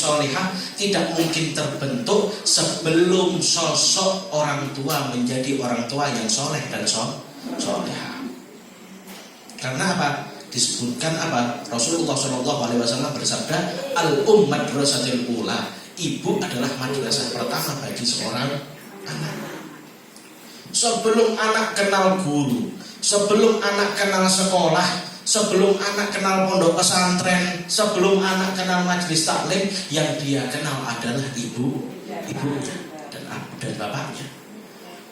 solehah tidak mungkin terbentuk sebelum sosok orang tua menjadi orang tua yang soleh dan solehah. Karena apa? Disebutkan apa? Rasulullah SAW bersabda, al-madrasatul ula, ibu adalah madrasah pertama bagi seorang anak. Sebelum anak kenal guru, sebelum anak kenal sekolah, sebelum anak kenal pondok pesantren, sebelum anak kenal majelis taklim, yang dia kenal adalah ibunya dan bapaknya.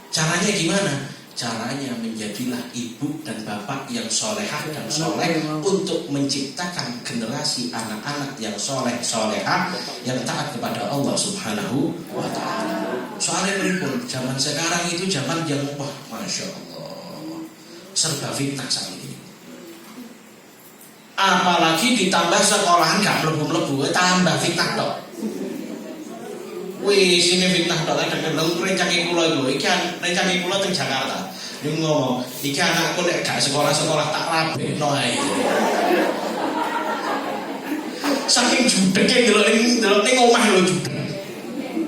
Caranya gimana? Caranya menjadilah ibu dan bapak yang solehah dan soleh untuk menciptakan generasi anak-anak yang soleh-solehah yang taat kepada Allah Subhanahu wa ta'ala. Soalnya berikut zaman sekarang itu zaman yang wah, masya Allah, serba fitnah saat ini. Apalagi ditambah sekolahan gak mlebu-mlebu, tambah fitnah dok. Wih, sini fitnah dok. Kadang-kadang rencana kula itu, ikan rencana kula teng Jakarta. Dia ngomong, iki anakku nek gak sekolah-sekolah tak rabekno ae. Saking judeke delok ning omah lho judek.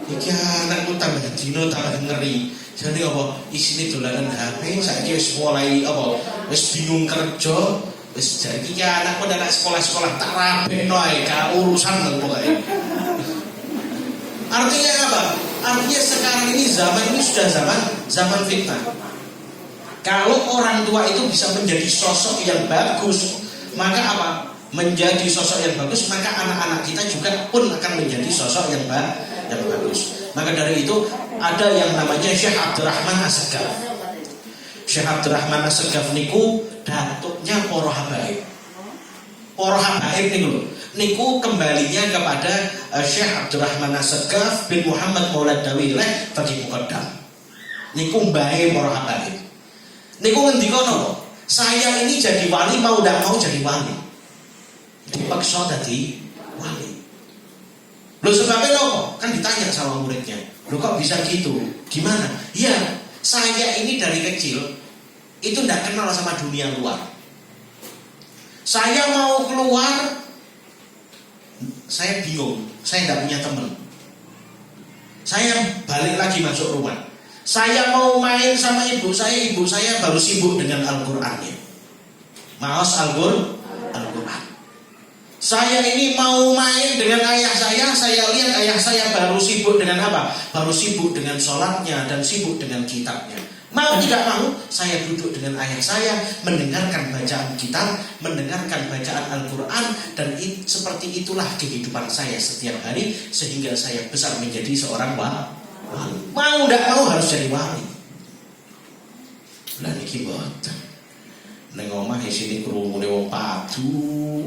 Iki anakku tambah dino tambah ngeri. Jadi apa? Isine dolanan HP, saiki wis mulai apa? Wis bingung kerja, wis jadi iki anakku nek sekolah-sekolah tak rabekno ae, gak urusan lho pokoke. Artinya apa? Artinya sekarang ini zaman ini sudah zaman fitnah. Kalau orang tua itu bisa menjadi sosok yang bagus, maka apa? Menjadi sosok yang bagus, maka anak-anak kita juga pun akan menjadi sosok yang bagus. Maka dari itu ada yang namanya Syekh Abdurrahman As-Segaf. Syekh Abdurrahman As-Segaf niku datuknya para habaib. Para habaib niku kembalinya kepada Syekh Abdurrahman As-Segaf bin Muhammad Maulad Dawileh Faqih Muqaddam. Niku mbahe para habaib. Niku ngendika napa? Saya ini jadi wali mau ndak mau jadi wali. Dipaksa jadi wali. Loh sebabnya apa? Kan ditanya sama muridnya. Loh kok bisa gitu? Gimana? Ya, saya ini dari kecil itu ndak kenal sama dunia luar. Saya mau keluar, saya bingung. Saya ndak punya teman. Saya balik lagi masuk rumah. Saya mau main sama ibu saya baru sibuk dengan Al-Qur'annya. Maos Al-Qur'an. Saya ini mau main dengan ayah saya lihat ayah saya baru sibuk dengan apa? Baru sibuk dengan sholatnya dan sibuk dengan kitabnya. Mau tidak mau, saya duduk dengan ayah saya, mendengarkan bacaan kitab, mendengarkan bacaan Al-Quran, dan seperti itulah kehidupan saya setiap hari, sehingga saya besar menjadi seorang wali. Mau tidak mau harus jadi wali. Lah niki boten. Ning omah isine krungune wong padu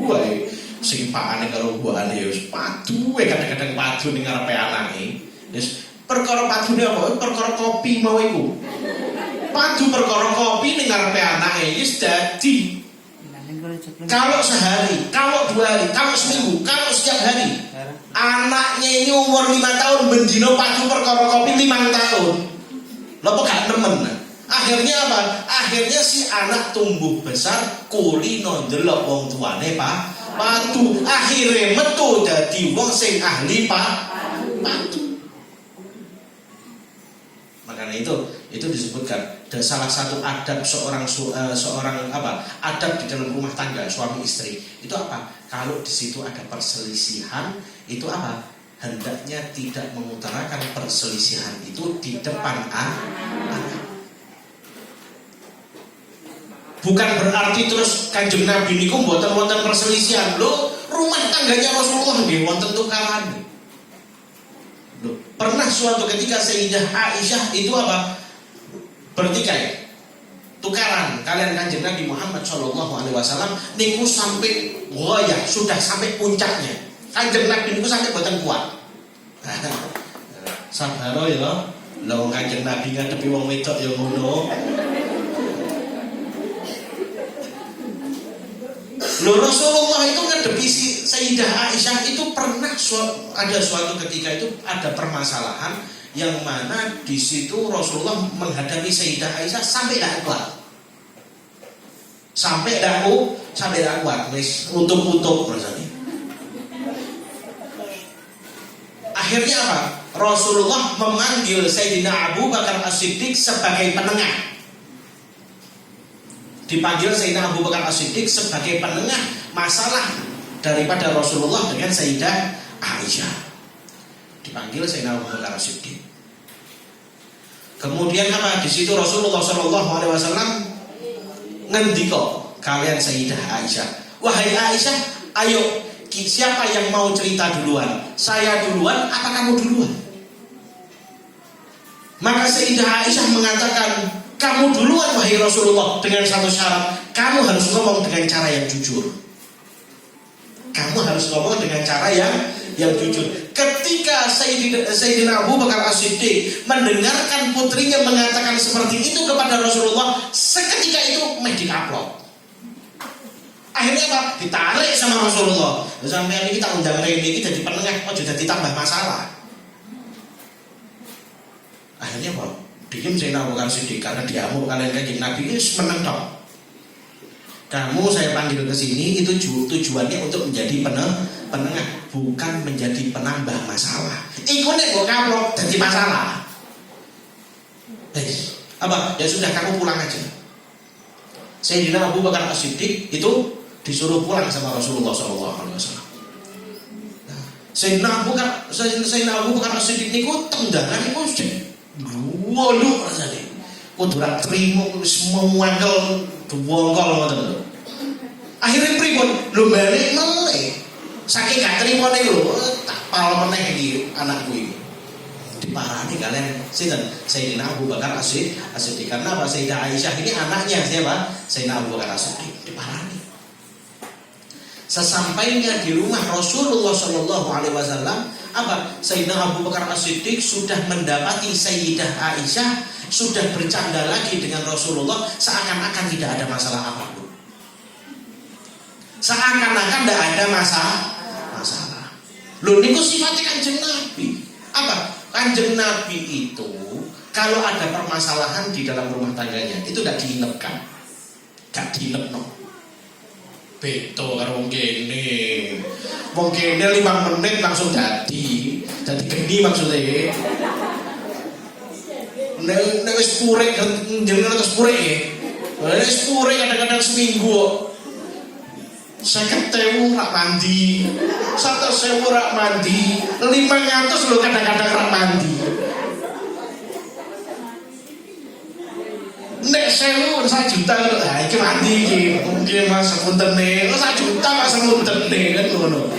wae. Sing pakane karo mbokane ya wis padu wae, kadang-kadang padu ning ngarepe anake. Wis perkara padune apa? Perkara kopi mau iku. Padu perkara kopi ning ngarepe anake wis dadi. Kalau sehari, kalau 2 hari, kalau seminggu, kalau setiap hari, anaknya ini umur 5 tahun bendino padu perkara kopi 5 tahun. Lha kok gak nemen? Akhirnya apa? Akhirnya si anak tumbuh besar kulino ndelok wong tuane padu. Akhirnya metu dadi wong sing ahli padu. Makanya itu disebutkan dan salah satu adab seorang apa? Adab di dalam rumah tangga suami istri. Itu apa? Kalau di situ ada perselisihan, itu apa? Hendaknya tidak mengutarakan perselisihan itu di depan anak. Bukan berarti terus Kanjeng Nabi niku mboten wonten perselisihan. Lho, rumah tangganya Rasulullah nggih wonten tukaran. Lho, pernah suatu ketika Sayyidah Aisyah itu apa? Bertikai. Tukaran kalian Kanjeng Nabi Muhammad SAW niku sampai goyah, sudah sampai puncaknya. Kanjeng Nabi niku sampai boten kuat. Sabar ya. Lha wong Kanjeng Nabi ngadepi wong wedok ya ngono. Loh, Rasulullah itu ngadepi Sayyidah Aisyah itu pernah ada suatu ketika itu ada permasalahan yang mana di situ Rasulullah menghadapi Sayyidah Aisyah sampai tidak kuat. Sampai tidak kuat, wis untuk rasanya. Akhirnya apa? Rasulullah memanggil Sayyidina Abu Bakar As-Siddiq sebagai penengah. Dipanggil Sayyidina Abu Bakar As-Siddiq sebagai penengah masalah daripada Rasulullah dengan Sayyidah Aisyah. Dipanggil Sayyidina Abu Bakar As-Siddiq. Kemudian apa? Di situ Rasulullah SAW ngendika kalian Sayyidah Aisyah, wahai Aisyah, ayo siapa yang mau cerita duluan? Saya duluan apa kamu duluan? Maka Sayyidah Aisyah mengatakan, kamu duluan wahai Rasulullah, dengan satu syarat, kamu harus ngomong dengan cara yang jujur. Kamu harus ngomong dengan cara yang jujur. Ketika Sayyidina Abu Bakar As-Siddiq mendengarkan putrinya mengatakan seperti itu kepada Rasulullah, seketika itu dikaplok. Akhirnya apa? Ditarik sama Rasulullah. Sampai ini kita undang Reni kita jadi penengah, oh jadi ditambah masalah. Akhirnya apa? Diem Sayyidina Abu Bakar Siddiq karena diamuk kalian Kanjeng Nabi ini menang dong. Kamu saya panggil ke sini itu tujuannya untuk menjadi penengah, bukan menjadi penambah masalah. Iku nek kok kaplok jadi masalah. Apa? Ya sudah kamu pulang aja. Sayyidina Abu Bakar As-Siddiq itu disuruh pulang sama Rasulullah SAW. Sayyidina Abu Bakar As-Siddiq niku tendangan niku waduh rasane. Kudu ra trimo wis muangkel duwongkol ngoten lho. Akhire pripun? Lho balik meneh. Saking gak trimone lho, tak pal meneh iki anakku iki. Diparani kalian sinten? Sayyidina Abu Bakar As-Siddiq. Karena apa? Sayyidah Aisyah ini anaknya siapa? Sayyidina Abu Bakar As-Siddiq. Diparani. Sesampainya di rumah Rasulullah SAW, apa? Sayyidina Abu Bakar As-Siddiq sudah mendapati Sayyidah Aisyah, sudah bercanda lagi dengan Rasulullah, seakan-akan tidak ada masalah apapun. Seakan-akan tidak ada masalah. Loh, niku sifatnya Kanjeng Nabi. Apa? Kanjeng Nabi itu kalau ada permasalahan di dalam rumah tangganya itu tidak diinepkan, gak diinepno. Beto karo wong kene 5 menit langsung jadi geni maksudnya. Nek wis purek jenengan terus purek ya. Wis purek kadang-kadang seminggu 50.000 rak mandi, 100.000 rak mandi, 500 lho kadang-kadang rak mandi. Nek 1.000 1 juta lho, iki mandi iki. Mungkin Mas sepuntene, 1 juta Mas sepuntene kan ngono.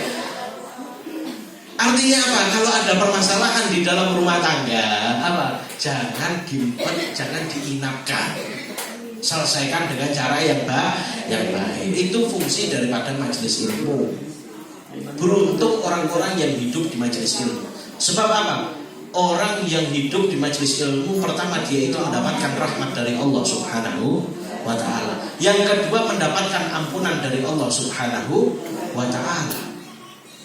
Artinya apa? Kalau ada permasalahan di dalam rumah tangga, apa? Jangan gimpet, jangan diinapkan. Selesaikan dengan cara yang baik. Itu fungsi daripada majelis ilmu. Beruntung orang-orang yang hidup di majelis ilmu. Sebab apa? Orang yang hidup di majelis ilmu, pertama dia itu mendapatkan rahmat dari Allah Subhanahu wa ta'ala. Yang kedua mendapatkan ampunan dari Allah Subhanahu wa ta'ala.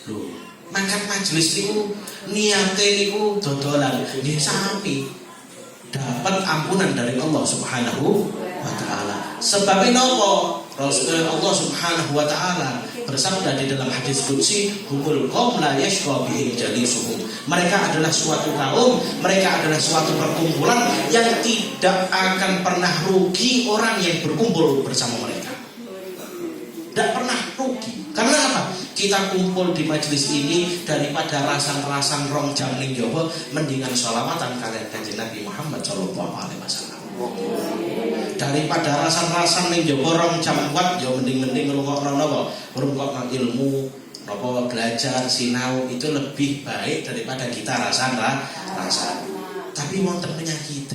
Loh, makan majelis niku niate niku dodolan nggih sapi. Dapat ampunan dari Allah Subhanahu wa ta'ala. Sebab napa? Allah Subhanahu wa ta'ala bersabda di dalam hadis qudsi, humul qaum la yashqa bihim jalisuhum. Mereka adalah suatu kaum, mereka adalah suatu perkumpulan yang tidak akan pernah rugi orang yang berkumpul bersama mereka. Tidak pernah rugi. Karena apa? Kita kumpul di majelis ini daripada rasan-rasan rong jam ning jaba, mendingan sholawatan kalian Kanjeng Nabi Muhammad sallallahu alaihi wasallam. Daripada rasan-rasan ning jaba rong jam kuat, ya mending ngrungokno napa? Ngrungokno ilmu, napa belajar sinau itu lebih baik daripada kita rasan. Tapi wonten penyakit.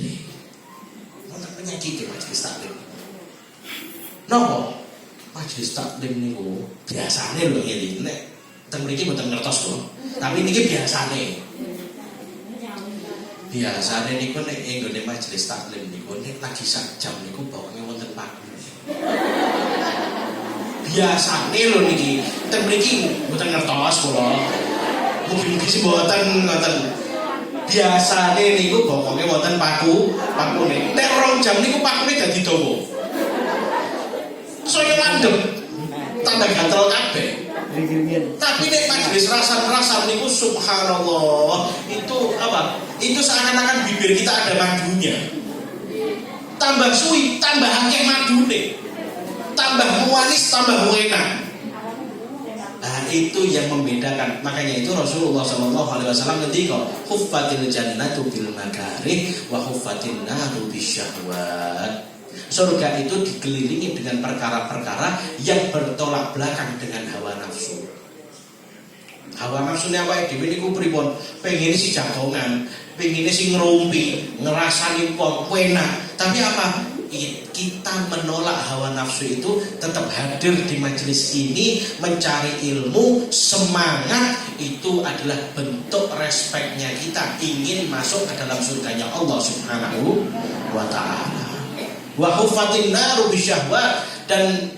Wonten penyakit majelis taklim. Napa? Majelis taklim niku biasane lho ngene. Nek teng mriki mboten ngertos kok. Tapi niki biasane. Biasane niku nek nggone majelis taklim niku nek lagi sak jam niku bawane wonten paku. Biasane lho niki. Teng mriki mboten ngertos kula. Mugi-mugi sing mboten ngoten. Biasane niku bawane wonten pakune. Nek 2 jam niku pakune dadi dawa. Saya mandek tambah gatel kabeh. Tapi nek majelis rasan-rasan niku subhanallah, itu apa? Itu seakan-akan bibir kita ada madunya. Tambah suwi, tambah akeh madune. Tambah manis, tambah enak. Nah, itu yang membedakan. Makanya itu Rasulullah SAW ngendika, "Huffatil jannatu bil makarih wa huffatin naru bisyahwat." Surga itu dikelilingi dengan perkara-perkara yang bertolak belakang dengan hawa nafsu. Hawa nafsunya awake dhewe niku pripun? Pengine si jagongan, pengine si ngerumpi, ngerasani wong enak. Tapi apa? Kita menolak hawa nafsu itu, tetap hadir di majelis ini, mencari ilmu, semangat. Itu adalah bentuk respeknya kita ingin masuk ke dalam surganya Allah Subhanahu wa ta'ala. Wa huffatin naru bisyahwat, dan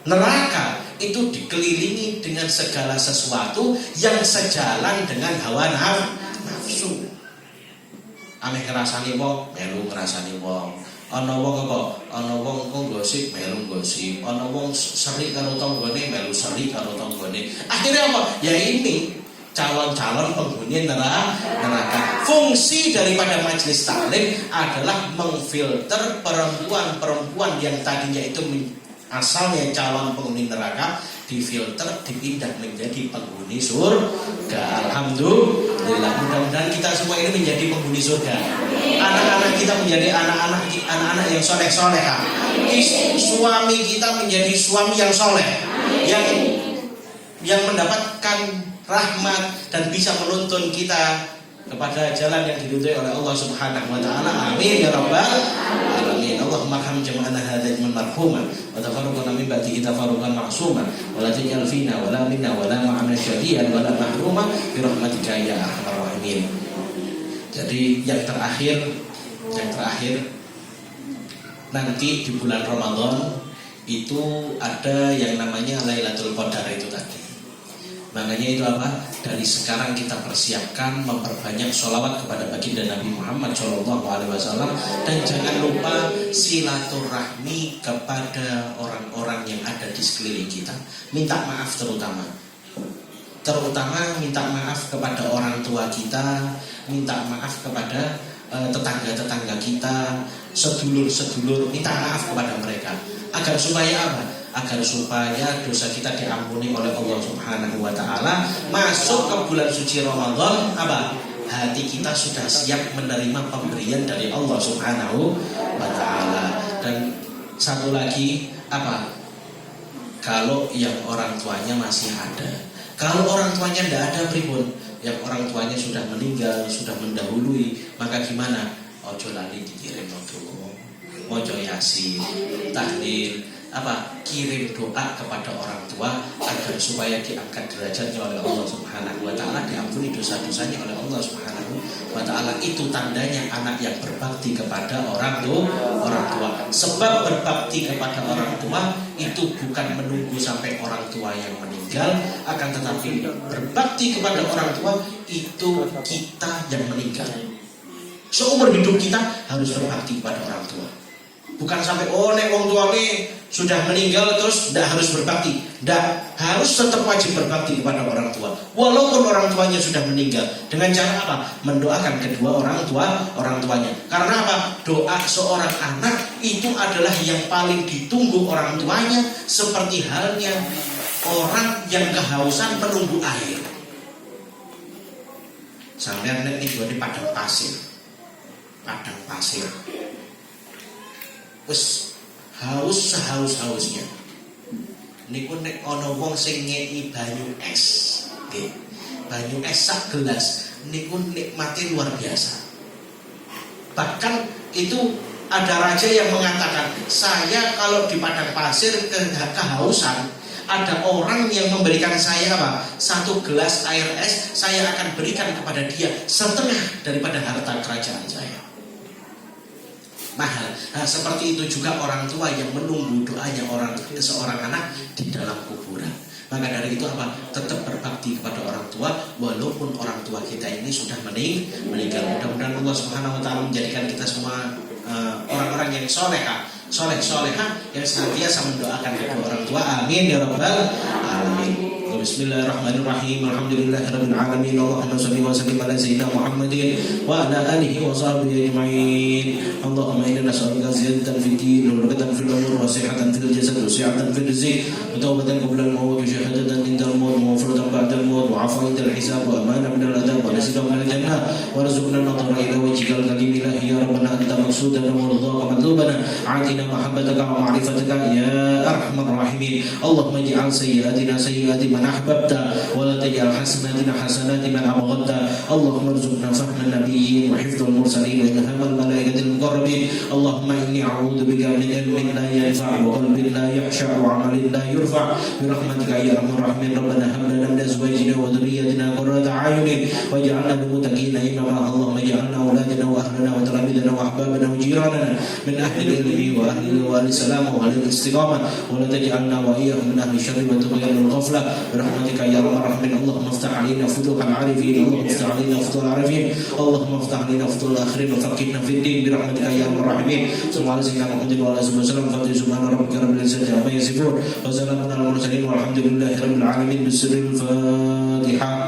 neraka itu dikelilingi dengan segala sesuatu yang sejalan dengan hawa nafsu. Ameh ngrasani wong, melu ngrasani wong. Ana wong apa? Ana wong kok gosip, melu gosip. Ana wong seri karo tanggane, melu seri karo tanggane. Akhirnya apa? Ya ini calon-calon penghuni neraka. Fungsi daripada majelis taklim adalah mengfilter perempuan-perempuan yang tadinya itu asalnya calon penghuni neraka, difilter, dipindah menjadi penghuni surga. Alhamdulillah, mudah-mudahan kita semua ini menjadi penghuni surga. Anak-anak kita menjadi anak-anak yang soleh-solehah. Suami kita menjadi suami yang soleh, yang mendapatkan rahmat dan bisa menuntun kita kepada jalan yang diridhoi oleh Allah Subhanahu wa taala. Amin ya rabbal alamin. Allahumma arham jama'ana hadza marhuma wa tafarraqna min ba'dihi tafarruqan ma'suma wa la taj'al fina wa la minna wa la ma'ana syadiyan wa la mahruma bi rahmatika ya arhamar rahimin. Jadi yang terakhir nanti di bulan Ramadan itu ada yang namanya Lailatul Qadar itu tadi. Makanya itu apa? Dari sekarang kita persiapkan, memperbanyak sholawat kepada baginda Nabi Muhammad SAW, dan jangan lupa silaturahmi kepada orang-orang yang ada di sekeliling kita. Minta maaf terutama minta maaf kepada orang tua kita, minta maaf kepada tetangga-tetangga kita, sedulur-sedulur, minta maaf kepada mereka. Agar supaya apa? Agar supaya dosa kita diampuni oleh Allah Subhanahu wa ta'ala. Masuk ke bulan suci Ramadan, apa? Hati kita sudah siap menerima pemberian dari Allah Subhanahu wa ta'ala. Dan satu lagi, apa? Kalau yang orang tuanya masih ada. Kalau orang tuanya tidak ada, pripun? Yang orang tuanya sudah meninggal, sudah mendahului, maka gimana? Ojo lali dikirim mojo yasin, tahlil, apa? Kirim doa kepada orang tua agar supaya diangkat derajatnya oleh Allah Subhanahu wa ta'ala, diampuni dosa-dosanya oleh Allah Subhanahu wa ta'ala. Itu tandanya anak yang berbakti kepada orang tua. Sebab berbakti kepada orang tua itu bukan menunggu sampai orang tua yang meninggal, akan tetapi berbakti kepada orang tua itu kita yang meninggal. Seumur hidup kita harus berbakti kepada orang tua. Bukan sampai nek wong tuane sudah meninggal terus tidak harus berbakti. Tidak, harus tetap wajib berbakti kepada orang tua walaupun orang tuanya sudah meninggal. Dengan cara apa? Mendoakan kedua orang tuanya. Karena apa? Doa seorang anak itu adalah yang paling ditunggu orang tuanya, seperti halnya orang yang kehausan menunggu air. Sampai nek iki di padang pasir. Wes haus sehaus-hausnya. Niku nek ana wong sing ngeki banyu es, nggih. Banyu es sak gelas niku nikmati luar biasa. Bahkan itu ada raja yang mengatakan, saya kalau di padang pasir kehausan, ada orang yang memberikan saya apa? 1 gelas air es, saya akan berikan kepada dia setengah daripada harta kerajaan saya. Mahal. Nah, seperti itu juga orang tua yang menunggu doanya seorang anak di dalam kuburan. Maka dari itu apa? Tetap berbakti kepada orang tua walaupun orang tua kita ini sudah meninggal. Mudah-mudahan Allah Subhanahu wa ta'ala menjadikan kita semua orang-orang yang solehah yang senantiasa mendoakan kedua orang tua. Amin ya rabbal alamin. Bismillahirrahmanirrahim. Alhamdulillahirabbil alamin. Allahumma shalli wa sallim ala sayyidina Muhammadin wa ala alihi wa sahbihi ajma'in. Allahumma inna nas'aluka ziyadatan fid din wa barakatan fil umur wa sihhatan fil jasad wa si'atan fil rizq wa tawbatan qabla al-maut wa syahadatan inda al-maut wa maghfiratan ba'da al-maut wa 'afwan inda al-hisab wa amanan min al-'adab wa rizqan min al-jannah wa rizqna an-nadhara ila wajhikal karim ilahi ya rabbana anta maqsudana wa ridhaka matlubana atina mahabbataka wa ma'rifataka ya arhamar rahimin. Allahumma ij'al sayyi'atina sayyi'ati man ahbabta wa la taj'al hasanatina hasanati man abghadta. Allahumma arzuqna fahman nabiyyin wa hifdzal mursalin wa ilhamal malaikatil muqarrabin. Allahumma inni a'udzu bika min ilmin la yanfa' wa qalbin la yakhsha' wa 'amalin la yurfa' bi rahmatika ya arhamar rahimin. Rabbana hab lana min azwajina wa dhurriyyatina qurrata a'yunin waj'alna lil muttaqina imama. Allahumma ij'alna awladana wa ahlana wa talamidzana wa ahbabana wa jiranana min ahli al-ilmi wa ahli al-salam wa ahli al-istiqamah wa la taj'alna wa iyyahum min ahli syarri wa tughyan wal-ghaflah bi rahmatika ya arhamar rahimin. Allahumma iftah 'alaina futuhal 'arifin. Allahumma iftah 'alaina futuhal 'arifin. Allahumma iftah 'alaina futuhal akhirin wa faqihna fid din bi rahmatika ya arhamar rahimin. Sallallahu alaihi wa sallam. Fatiha subhana rabbika rabbil izzati amma yasifun wa salamun alal mursalin walhamdulillahi rabbil alamin. Bismillahil Fatihah.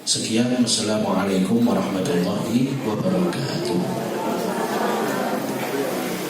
Sekian, wassalamualaikum warahmatullahi wabarakatuh.